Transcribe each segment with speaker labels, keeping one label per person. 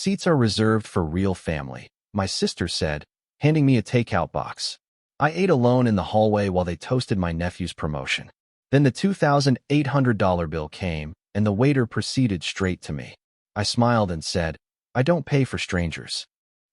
Speaker 1: Seats are reserved for real family, my sister said, handing me a takeout box. I ate alone in the hallway while they toasted my nephew's promotion. Then the $2,800 bill came, and the waiter proceeded straight to me. I smiled and said, "I don't pay for strangers."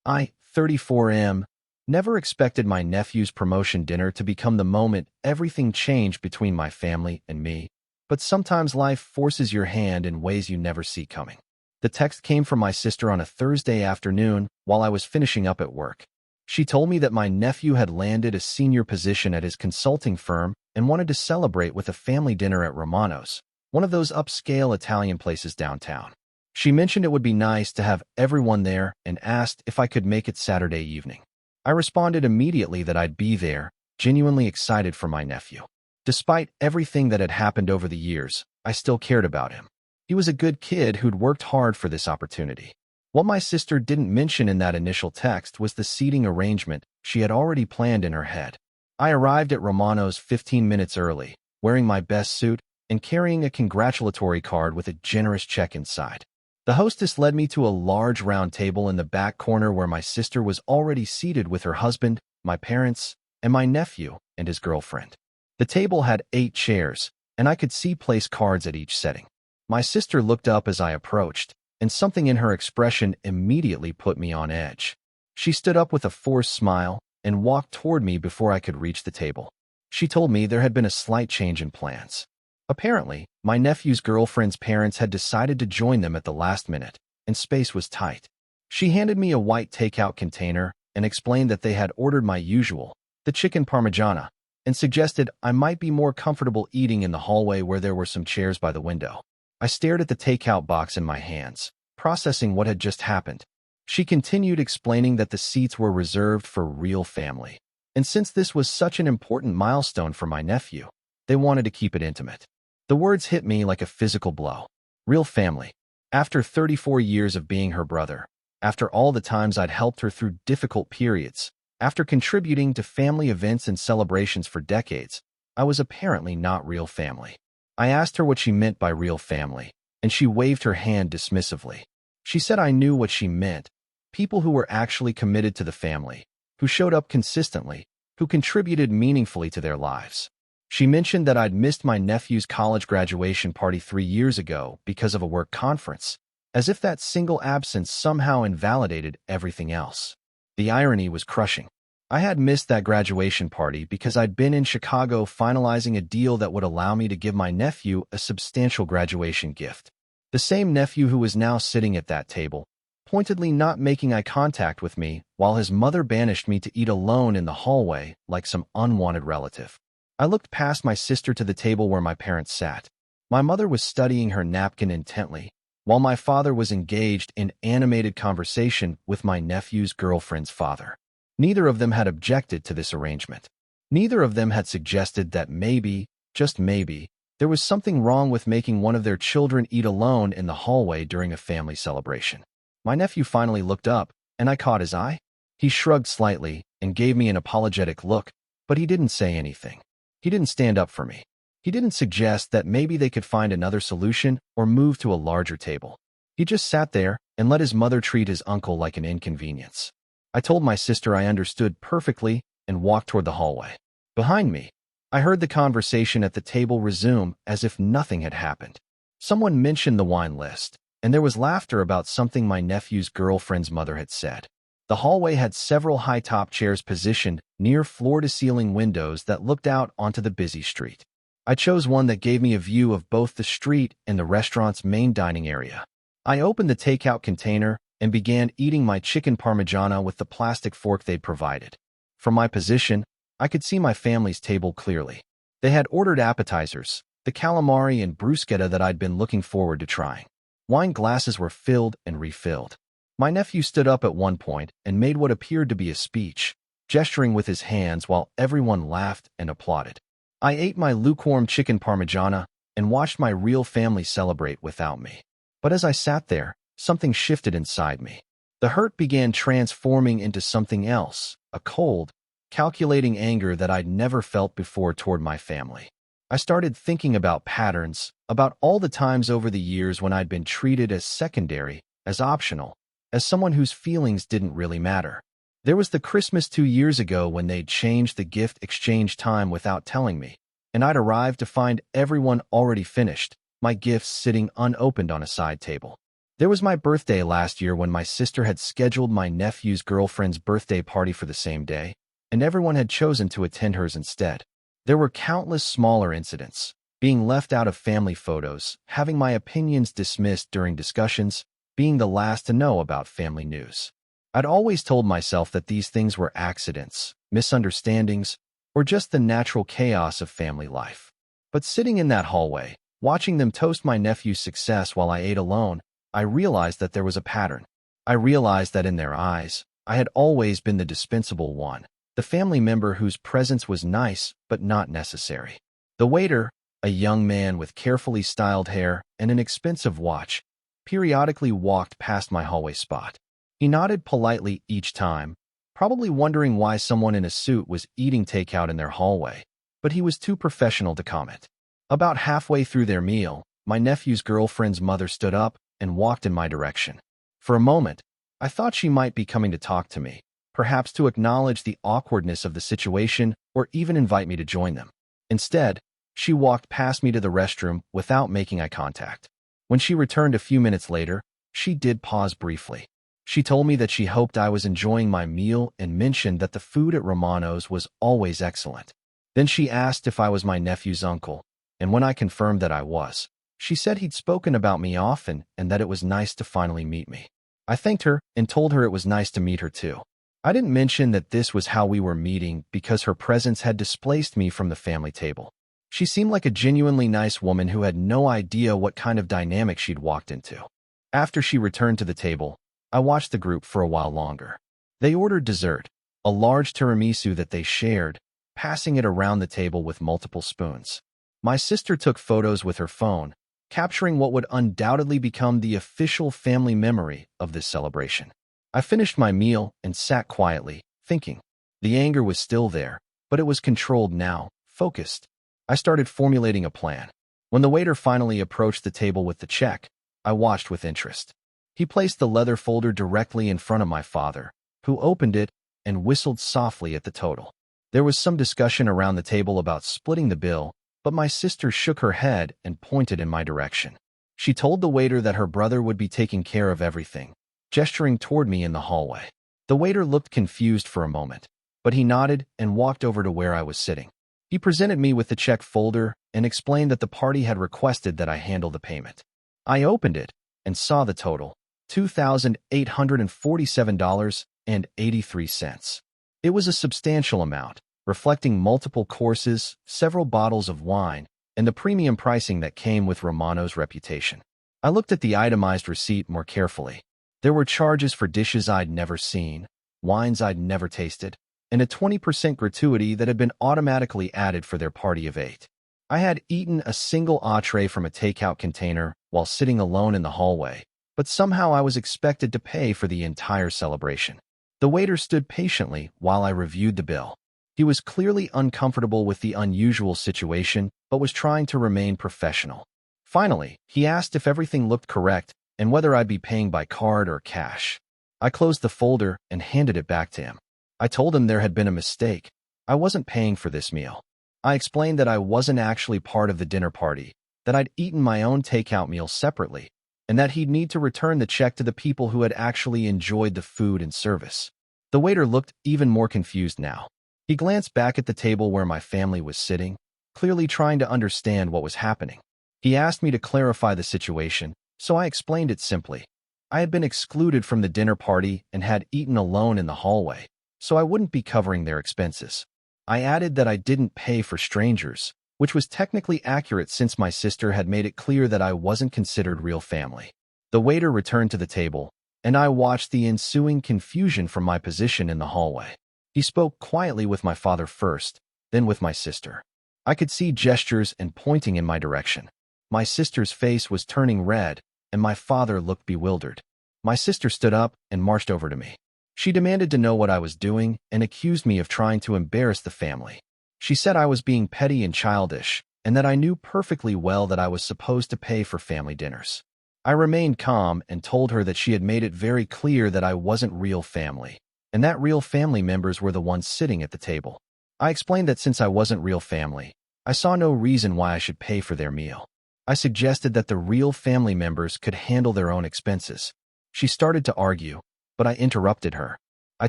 Speaker 1: I, 34M, never expected my nephew's promotion dinner to become the moment everything changed between my family and me. But sometimes life forces your hand in ways you never see coming. The text came from my sister on a Thursday afternoon while I was finishing up at work. She told me that my nephew had landed a senior position at his consulting firm and wanted to celebrate with a family dinner at Romano's, one of those upscale Italian places downtown. She mentioned it would be nice to have everyone there and asked if I could make it Saturday evening. I responded immediately that I'd be there, genuinely excited for my nephew. Despite everything that had happened over the years, I still cared about him. He was a good kid who'd worked hard for this opportunity. What my sister didn't mention in that initial text was the seating arrangement she had already planned in her head. I arrived at Romano's 15 minutes early, wearing my best suit and carrying a congratulatory card with a generous check inside. The hostess led me to a large round table in the back corner where my sister was already seated with her husband, my parents, and my nephew and his girlfriend. The table had 8 chairs, and I could see place cards at each setting. My sister looked up as I approached, and something in her expression immediately put me on edge. She stood up with a forced smile and walked toward me before I could reach the table. She told me there had been a slight change in plans. Apparently, my nephew's girlfriend's parents had decided to join them at the last minute, and space was tight. She handed me a white takeout container and explained that they had ordered my usual, the chicken parmigiana, and suggested I might be more comfortable eating in the hallway where there were some chairs by the window. I stared at the takeout box in my hands, processing what had just happened. She continued explaining that the seats were reserved for real family, and since this was such an important milestone for my nephew, they wanted to keep it intimate. The words hit me like a physical blow. Real family. After 34 years of being her brother, after all the times I'd helped her through difficult periods, after contributing to family events and celebrations for decades, I was apparently not real family. I asked her what she meant by real family, and she waved her hand dismissively. She said I knew what she meant. People who were actually committed to the family, who showed up consistently, who contributed meaningfully to their lives. She mentioned that I'd missed my nephew's college graduation party 3 years ago because of a work conference, as if that single absence somehow invalidated everything else. The irony was crushing. I had missed that graduation party because I'd been in Chicago finalizing a deal that would allow me to give my nephew a substantial graduation gift. The same nephew who was now sitting at that table, pointedly not making eye contact with me while his mother banished me to eat alone in the hallway like some unwanted relative. I looked past my sister to the table where my parents sat. My mother was studying her napkin intently, while my father was engaged in animated conversation with my nephew's girlfriend's father. Neither of them had objected to this arrangement. Neither of them had suggested that maybe, just maybe, there was something wrong with making one of their children eat alone in the hallway during a family celebration. My nephew finally looked up, and I caught his eye. He shrugged slightly and gave me an apologetic look, but he didn't say anything. He didn't stand up for me. He didn't suggest that maybe they could find another solution or move to a larger table. He just sat there and let his mother treat his uncle like an inconvenience. I told my sister I understood perfectly and walked toward the hallway. Behind me, I heard the conversation at the table resume as if nothing had happened. Someone mentioned the wine list, and there was laughter about something my nephew's girlfriend's mother had said. The hallway had several high-top chairs positioned near floor-to-ceiling windows that looked out onto the busy street. I chose one that gave me a view of both the street and the restaurant's main dining area. I opened the takeout container and began eating my chicken parmigiana with the plastic fork they'd provided. From my position, I could see my family's table clearly. They had ordered appetizers, the calamari and bruschetta that I'd been looking forward to trying. Wine glasses were filled and refilled. My nephew stood up at one point and made what appeared to be a speech, gesturing with his hands while everyone laughed and applauded. I ate my lukewarm chicken parmigiana and watched my real family celebrate without me. But as I sat there, something shifted inside me. The hurt began transforming into something else, a cold, calculating anger that I'd never felt before toward my family. I started thinking about patterns, about all the times over the years when I'd been treated as secondary, as optional, as someone whose feelings didn't really matter. There was the Christmas 2 years ago when they'd changed the gift exchange time without telling me, and I'd arrived to find everyone already finished, my gifts sitting unopened on a side table. There was my birthday last year when my sister had scheduled my nephew's girlfriend's birthday party for the same day, and everyone had chosen to attend hers instead. There were countless smaller incidents, being left out of family photos, having my opinions dismissed during discussions, being the last to know about family news. I'd always told myself that these things were accidents, misunderstandings, or just the natural chaos of family life. But sitting in that hallway, watching them toast my nephew's success while I ate alone, I realized that there was a pattern. I realized that in their eyes, I had always been the dispensable one, the family member whose presence was nice but not necessary. The waiter, a young man with carefully styled hair and an expensive watch, periodically walked past my hallway spot. He nodded politely each time, probably wondering why someone in a suit was eating takeout in their hallway, but he was too professional to comment. About halfway through their meal, my nephew's girlfriend's mother stood up and walked in my direction. For a moment, I thought she might be coming to talk to me, perhaps to acknowledge the awkwardness of the situation or even invite me to join them. Instead, she walked past me to the restroom without making eye contact. When she returned a few minutes later, she did pause briefly. She told me that she hoped I was enjoying my meal and mentioned that the food at Romano's was always excellent. Then she asked if I was my nephew's uncle, and when I confirmed that I was, she said he'd spoken about me often and that it was nice to finally meet me. I thanked her and told her it was nice to meet her too. I didn't mention that this was how we were meeting because her presence had displaced me from the family table. She seemed like a genuinely nice woman who had no idea what kind of dynamic she'd walked into. After she returned to the table, I watched the group for a while longer. They ordered dessert, a large tiramisu that they shared, passing it around the table with multiple spoons. My sister took photos with her phone, capturing what would undoubtedly become the official family memory of this celebration. I finished my meal and sat quietly, thinking. The anger was still there, but it was controlled now, focused. I started formulating a plan. When the waiter finally approached the table with the check, I watched with interest. He placed the leather folder directly in front of my father, who opened it and whistled softly at the total. There was some discussion around the table about splitting the bill, but my sister shook her head and pointed in my direction. She told the waiter that her brother would be taking care of everything, gesturing toward me in the hallway. The waiter looked confused for a moment, but he nodded and walked over to where I was sitting. He presented me with the check folder and explained that the party had requested that I handle the payment. I opened it and saw the total, $2,847.83. It was a substantial amount, reflecting multiple courses, several bottles of wine, and the premium pricing that came with Romano's reputation. I looked at the itemized receipt more carefully. There were charges for dishes I'd never seen, wines I'd never tasted, and a 20% gratuity that had been automatically added for their party of 8. I had eaten a single entree from a takeout container while sitting alone in the hallway, but somehow I was expected to pay for the entire celebration. The waiter stood patiently while I reviewed the bill. He was clearly uncomfortable with the unusual situation, but was trying to remain professional. Finally, he asked if everything looked correct and whether I'd be paying by card or cash. I closed the folder and handed it back to him. I told him there had been a mistake. I wasn't paying for this meal. I explained that I wasn't actually part of the dinner party, that I'd eaten my own takeout meal separately, and that he'd need to return the check to the people who had actually enjoyed the food and service. The waiter looked even more confused now. He glanced back at the table where my family was sitting, clearly trying to understand what was happening. He asked me to clarify the situation, so I explained it simply. I had been excluded from the dinner party and had eaten alone in the hallway, so I wouldn't be covering their expenses. I added that I didn't pay for strangers, which was technically accurate since my sister had made it clear that I wasn't considered real family. The waiter returned to the table, and I watched the ensuing confusion from my position in the hallway. He spoke quietly with my father first, then with my sister. I could see gestures and pointing in my direction. My sister's face was turning red, and my father looked bewildered. My sister stood up and marched over to me. She demanded to know what I was doing and accused me of trying to embarrass the family. She said I was being petty and childish, and that I knew perfectly well that I was supposed to pay for family dinners. I remained calm and told her that she had made it very clear that I wasn't real family, and that real family members were the ones sitting at the table. I explained that since I wasn't real family, I saw no reason why I should pay for their meal. I suggested that the real family members could handle their own expenses. She started to argue, but I interrupted her. I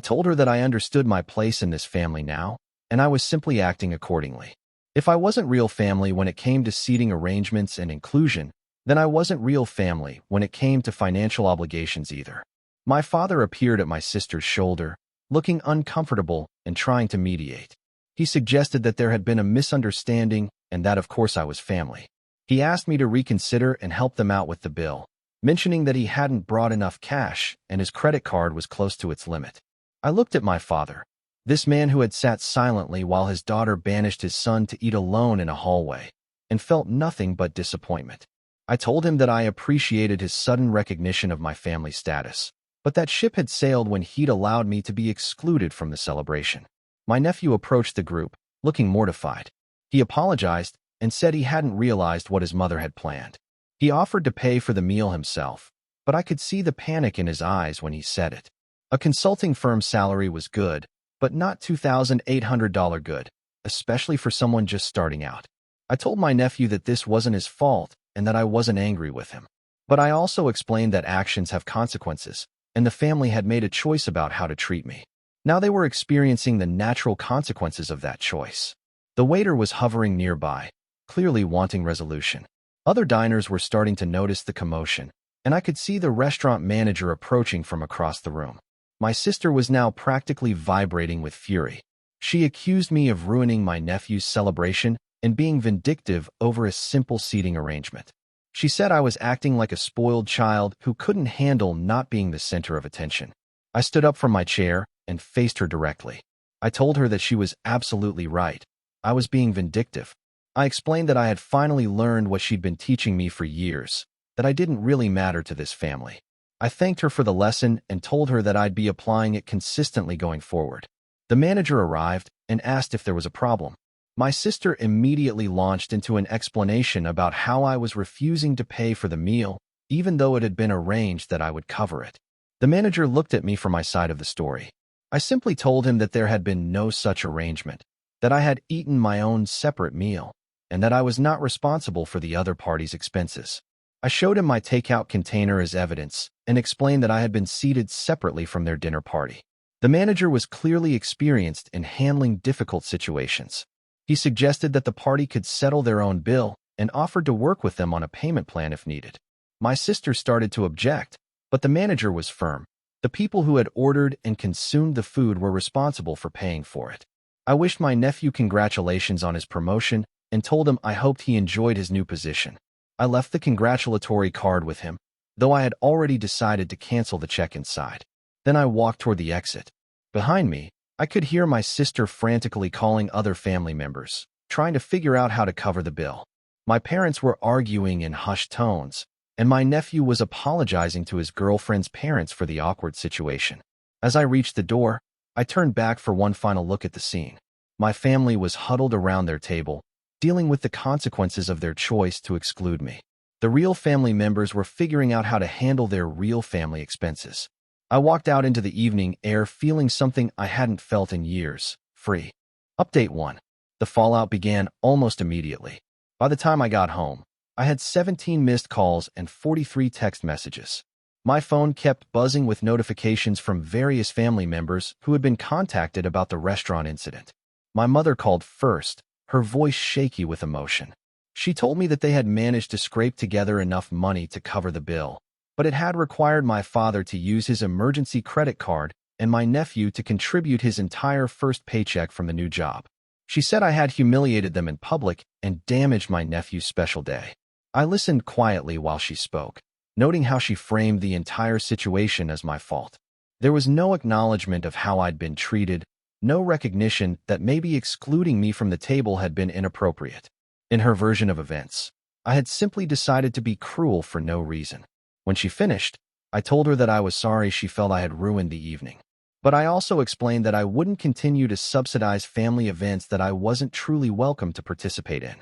Speaker 1: told her that I understood my place in this family now, and I was simply acting accordingly. If I wasn't real family when it came to seating arrangements and inclusion, then I wasn't real family when it came to financial obligations either. My father appeared at my sister's shoulder, looking uncomfortable and trying to mediate. He suggested that there had been a misunderstanding and that of course I was family. He asked me to reconsider and help them out with the bill, mentioning that he hadn't brought enough cash and his credit card was close to its limit. I looked at my father, this man who had sat silently while his daughter banished his son to eat alone in a hallway, and felt nothing but disappointment. I told him that I appreciated his sudden recognition of my family status, but that ship had sailed when he'd allowed me to be excluded from the celebration. My nephew approached the group, looking mortified. He apologized and said he hadn't realized what his mother had planned. He offered to pay for the meal himself, but I could see the panic in his eyes when he said it. A consulting firm's salary was good, but not $2,800 good, especially for someone just starting out. I told my nephew that this wasn't his fault and that I wasn't angry with him. But I also explained that actions have consequences, and the family had made a choice about how to treat me. Now they were experiencing the natural consequences of that choice. The waiter was hovering nearby, clearly wanting resolution. Other diners were starting to notice the commotion, and I could see the restaurant manager approaching from across the room. My sister was now practically vibrating with fury. She accused me of ruining my nephew's celebration and being vindictive over a simple seating arrangement. She said I was acting like a spoiled child who couldn't handle not being the center of attention. I stood up from my chair and faced her directly. I told her that she was absolutely right. I was being vindictive. I explained that I had finally learned what she'd been teaching me for years, that I didn't really matter to this family. I thanked her for the lesson and told her that I'd be applying it consistently going forward. The manager arrived and asked if there was a problem. My sister immediately launched into an explanation about how I was refusing to pay for the meal, even though it had been arranged that I would cover it. The manager looked at me for my side of the story. I simply told him that there had been no such arrangement, that I had eaten my own separate meal, and that I was not responsible for the other party's expenses. I showed him my takeout container as evidence and explained that I had been seated separately from their dinner party. The manager was clearly experienced in handling difficult situations. He suggested that the party could settle their own bill and offered to work with them on a payment plan if needed. My sister started to object, but the manager was firm. The people who had ordered and consumed the food were responsible for paying for it. I wished my nephew congratulations on his promotion and told him I hoped he enjoyed his new position. I left the congratulatory card with him, though I had already decided to cancel the check inside. Then I walked toward the exit. Behind me, I could hear my sister frantically calling other family members, trying to figure out how to cover the bill. My parents were arguing in hushed tones, and my nephew was apologizing to his girlfriend's parents for the awkward situation. As I reached the door, I turned back for one final look at the scene. My family was huddled around their table, dealing with the consequences of their choice to exclude me. The real family members were figuring out how to handle their real family expenses. I walked out into the evening air feeling something I hadn't felt in years, free. Update 1. The fallout began almost immediately. By the time I got home, I had 17 missed calls and 43 text messages. My phone kept buzzing with notifications from various family members who had been contacted about the restaurant incident. My mother called first, her voice shaky with emotion. She told me that they had managed to scrape together enough money to cover the bill, but it had required my father to use his emergency credit card and my nephew to contribute his entire first paycheck from the new job. She said I had humiliated them in public and damaged my nephew's special day. I listened quietly while she spoke, noting how she framed the entire situation as my fault. There was no acknowledgement of how I'd been treated, no recognition that maybe excluding me from the table had been inappropriate. In her version of events, I had simply decided to be cruel for no reason. When she finished, I told her that I was sorry she felt I had ruined the evening. But I also explained that I wouldn't continue to subsidize family events that I wasn't truly welcome to participate in.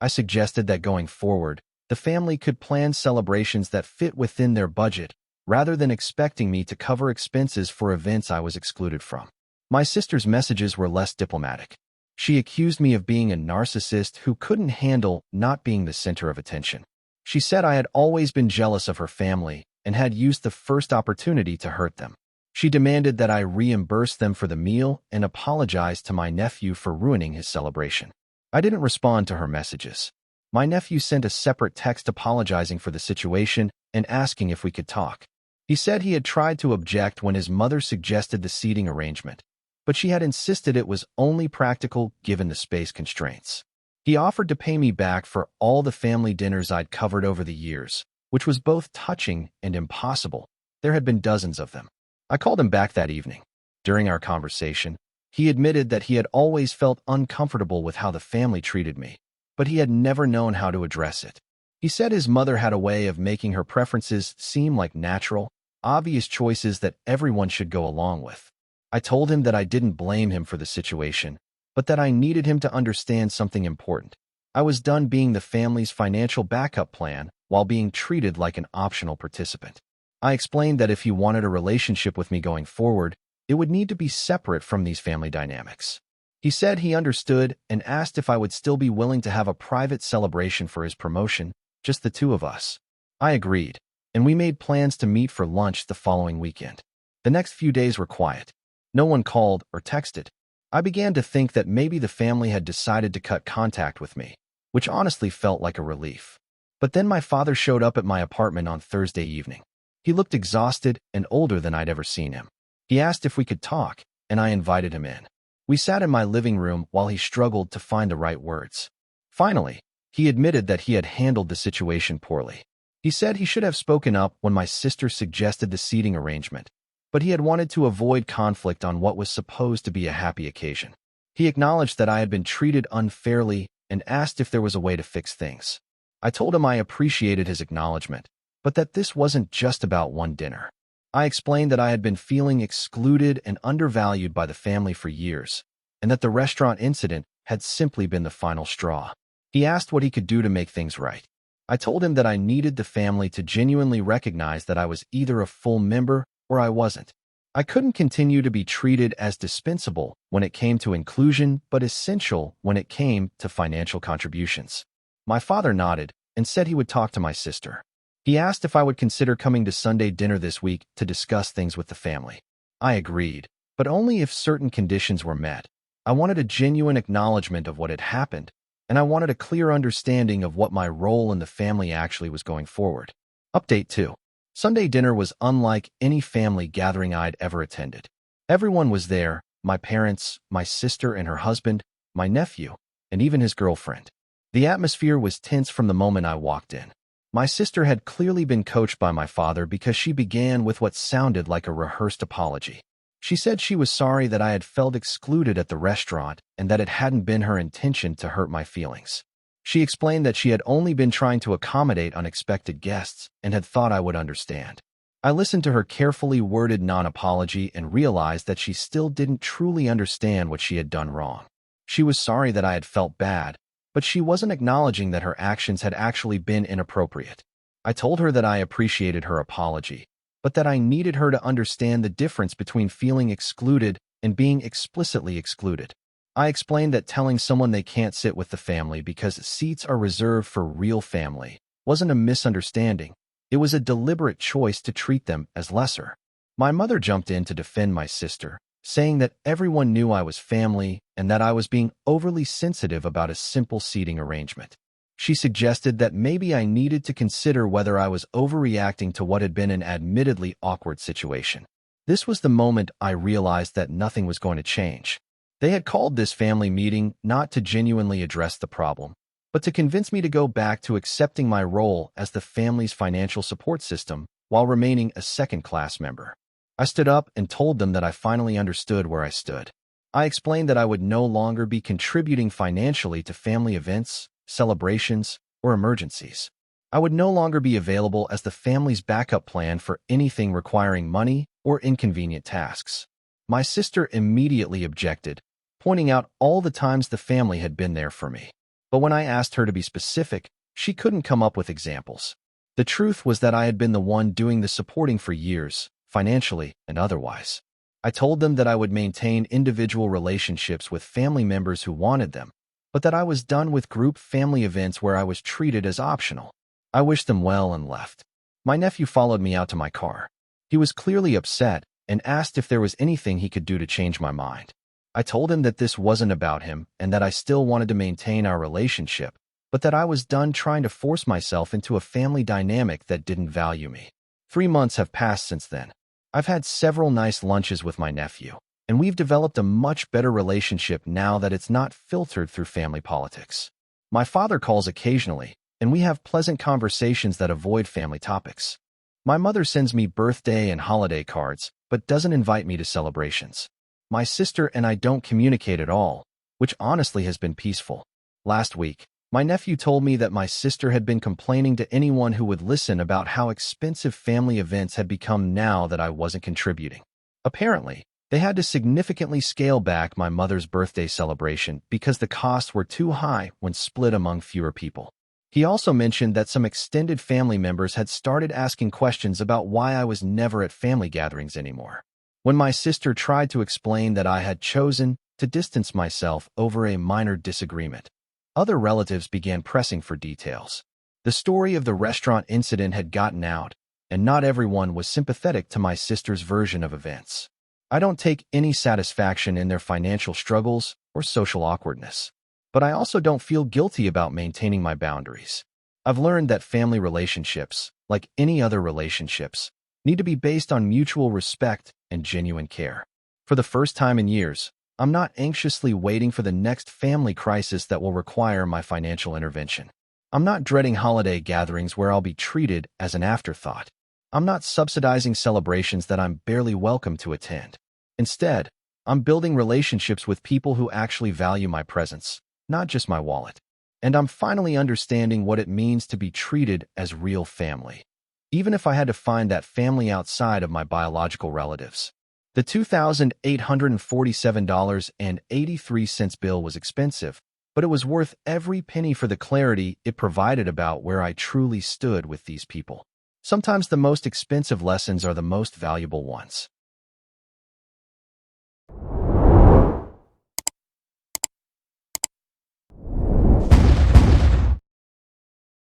Speaker 1: I suggested that going forward, The family could plan celebrations that fit within their budget, rather than expecting me to cover expenses for events I was excluded from. My sister's messages were less diplomatic. She accused me of being a narcissist who couldn't handle not being the center of attention. She said I had always been jealous of her family and had used the first opportunity to hurt them. She demanded that I reimburse them for the meal and apologize to my nephew for ruining his celebration. I didn't respond to her messages. My nephew sent a separate text apologizing for the situation and asking if we could talk. He said he had tried to object when his mother suggested the seating arrangement, but she had insisted it was only practical given the space constraints. He offered to pay me back for all the family dinners I'd covered over the years, which was both touching and impossible. There had been dozens of them. I called him back that evening. During our conversation, he admitted that he had always felt uncomfortable with how the family treated me, but he had never known how to address it. He said his mother had a way of making her preferences seem like natural, obvious choices that everyone should go along with. I told him that I didn't blame him for the situation, but that I needed him to understand something important. I was done being the family's financial backup plan while being treated like an optional participant. I explained that if he wanted a relationship with me going forward, it would need to be separate from these family dynamics. He said he understood and asked if I would still be willing to have a private celebration for his promotion, just the two of us. I agreed, and we made plans to meet for lunch the following weekend. The next few days were quiet. No one called or texted. I began to think that maybe the family had decided to cut contact with me, which honestly felt like a relief. But then my father showed up at my apartment on Thursday evening. He looked exhausted and older than I'd ever seen him. He asked if we could talk, and I invited him in. We sat in my living room while he struggled to find the right words. Finally, he admitted that he had handled the situation poorly. He said he should have spoken up when my sister suggested the seating arrangement, but he had wanted to avoid conflict on what was supposed to be a happy occasion. He acknowledged that I had been treated unfairly and asked if there was a way to fix things. I told him I appreciated his acknowledgement, but that this wasn't just about one dinner. I explained that I had been feeling excluded and undervalued by the family for years, and that the restaurant incident had simply been the final straw. He asked what he could do to make things right. I told him that I needed the family to genuinely recognize that I was either a full member or I wasn't. I couldn't continue to be treated as dispensable when it came to inclusion, but essential when it came to financial contributions. My father nodded and said he would talk to my sister. He asked if I would consider coming to Sunday dinner this week to discuss things with the family. I agreed, but only if certain conditions were met. I wanted a genuine acknowledgement of what had happened, and I wanted a clear understanding of what my role in the family actually was going forward. Update 2. Sunday dinner was unlike any family gathering I'd ever attended. Everyone was there: my parents, my sister and her husband, my nephew, and even his girlfriend. The atmosphere was tense from the moment I walked in. My sister had clearly been coached by my father because she began with what sounded like a rehearsed apology. She said she was sorry that I had felt excluded at the restaurant and that it hadn't been her intention to hurt my feelings. She explained that she had only been trying to accommodate unexpected guests and had thought I would understand. I listened to her carefully worded non-apology and realized that she still didn't truly understand what she had done wrong. She was sorry that I had felt bad, but she wasn't acknowledging that her actions had actually been inappropriate. I told her that I appreciated her apology, but that I needed her to understand the difference between feeling excluded and being explicitly excluded. I explained that telling someone they can't sit with the family because seats are reserved for real family wasn't a misunderstanding. It was a deliberate choice to treat them as lesser. My mother jumped in to defend my sister, saying that everyone knew I was family and that I was being overly sensitive about a simple seating arrangement. She suggested that maybe I needed to consider whether I was overreacting to what had been an admittedly awkward situation. This was the moment I realized that nothing was going to change. They had called this family meeting not to genuinely address the problem, but to convince me to go back to accepting my role as the family's financial support system while remaining a second-class member. I stood up and told them that I finally understood where I stood. I explained that I would no longer be contributing financially to family events, celebrations, or emergencies. I would no longer be available as the family's backup plan for anything requiring money or inconvenient tasks. My sister immediately objected, pointing out all the times the family had been there for me. But when I asked her to be specific, She couldn't come up with examples. The truth was that I had been the one doing the supporting for years, financially and otherwise. I told them that I would maintain individual relationships with family members who wanted them, but that I was done with group family events where I was treated as optional. I wished them well and left. My nephew followed me out to my car. He was clearly upset and asked if there was anything he could do to change my mind. I told him that this wasn't about him and that I still wanted to maintain our relationship, but that I was done trying to force myself into a family dynamic that didn't value me. 3 months have passed since then. I've had several nice lunches with my nephew, and we've developed a much better relationship now that it's not filtered through family politics. My father calls occasionally, and we have pleasant conversations that avoid family topics. My mother sends me birthday and holiday cards, but doesn't invite me to celebrations. My sister and I don't communicate at all, which honestly has been peaceful. Last week, my nephew told me that my sister had been complaining to anyone who would listen about how expensive family events had become now that I wasn't contributing. Apparently, they had to significantly scale back my mother's birthday celebration because the costs were too high when split among fewer people. He also mentioned that some extended family members had started asking questions about why I was never at family gatherings anymore. When my sister tried to explain that I had chosen to distance myself over a minor disagreement, other relatives began pressing for details. The story of the restaurant incident had gotten out, and not everyone was sympathetic to my sister's version of events. I don't take any satisfaction in their financial struggles or social awkwardness, but I also don't feel guilty about maintaining my boundaries. I've learned that family relationships, like any other relationships, need to be based on mutual respect and genuine care. For the first time in years, I'm not anxiously waiting for the next family crisis that will require my financial intervention. I'm not dreading holiday gatherings where I'll be treated as an afterthought. I'm not subsidizing celebrations that I'm barely welcome to attend. Instead, I'm building relationships with people who actually value my presence, not just my wallet. And I'm finally understanding what it means to be treated as real family, even if I had to find that family outside of my biological relatives. The $2,847.83 bill was expensive, but it was worth every penny for the clarity it provided about where I truly stood with these people. Sometimes the most expensive lessons are the most valuable ones.